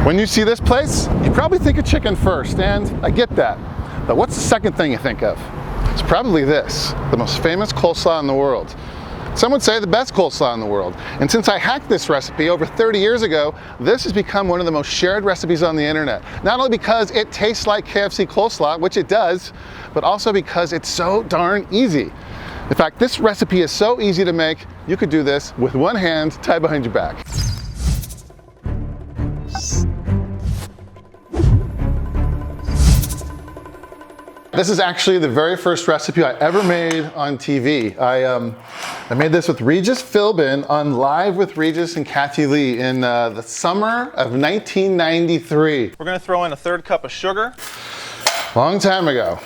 When you see this place, you probably think of chicken first, and I get that. But what's the second thing you think of? It's probably this, the most famous coleslaw in the world. Some would say the best coleslaw in the world. And since I hacked this recipe over 30 years ago, this has become one of the most shared recipes on the internet. Not only because it tastes like KFC Coleslaw, which it does, but also because it's so darn easy. In fact, this recipe is so easy to make, you could do this with one hand tied behind your back. This is actually the very first recipe I ever made on TV. I made this with Regis Philbin on Live with Regis and Kathy Lee in the summer of 1993. We're gonna throw in a 1/3 cup of sugar. Long time ago.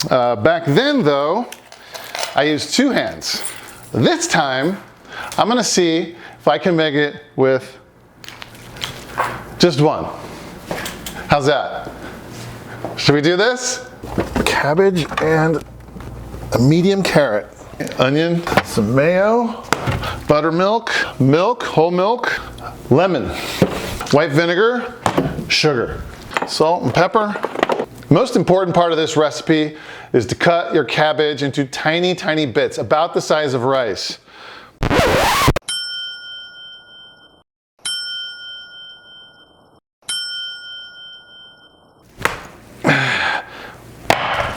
Back then though, I used 2 hands. This time, I'm gonna see if I can make it with just 1. How's that? Should we do this? Cabbage and a medium carrot. Onion, some mayo, buttermilk, milk, whole milk, lemon, white vinegar, sugar, salt and pepper. Most important part of this recipe is to cut your cabbage into tiny, tiny bits, about the size of rice.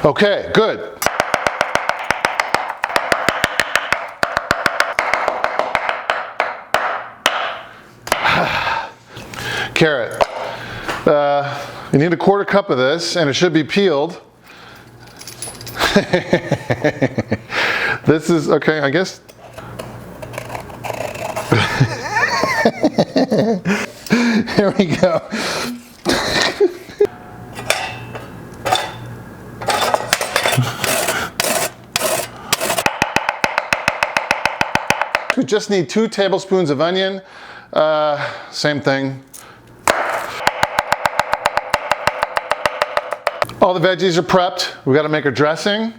Okay, good. Carrot. You need a 1/4 cup of this, and it should be peeled. This is, okay, I guess. Here we go. We just need 2 tablespoons of onion. Same thing. All the veggies are prepped. We got to make our dressing.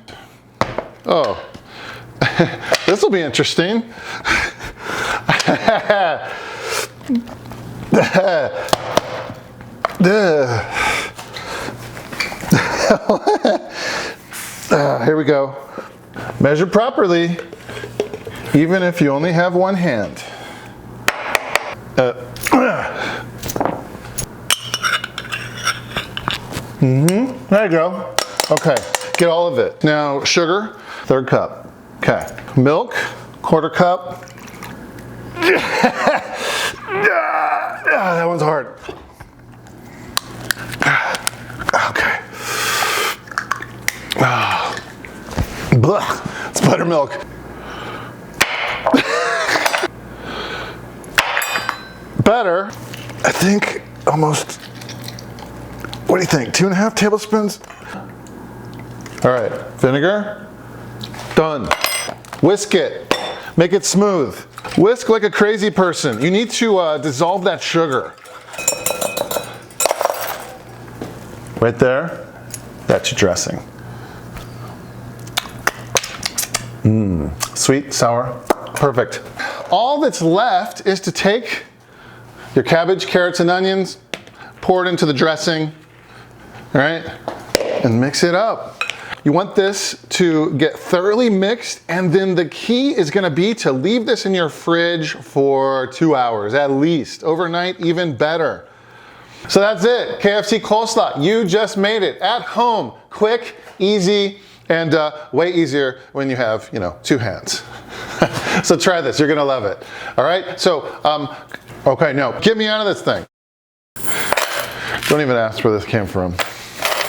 Oh, this will be interesting. Here we go. Measure properly, even if you only have 1 hand. There you go. Okay, get all of it. Now, sugar, 1/3 cup. Okay, milk, 1/4 cup. That one's hard. Okay. Blah, it's buttermilk. Better, I think, almost, what do you think, 2½ tablespoons? All right, vinegar, done. Whisk it, make it smooth. Whisk like a crazy person. You need to dissolve that sugar. Right there, that's your dressing. Sweet, sour, perfect. All that's left is to take your cabbage, carrots, and onions, pour it into the dressing, all right, and mix it up. You want this to get thoroughly mixed, and then the key is gonna be to leave this in your fridge for 2 hours, at least. Overnight, even better. So that's it, KFC Coleslaw. You just made it at home, quick, easy, and way easier when you have, 2 hands. So try this, you're gonna love it. All right, so, okay, no, get me out of this thing. Don't even ask where this came from.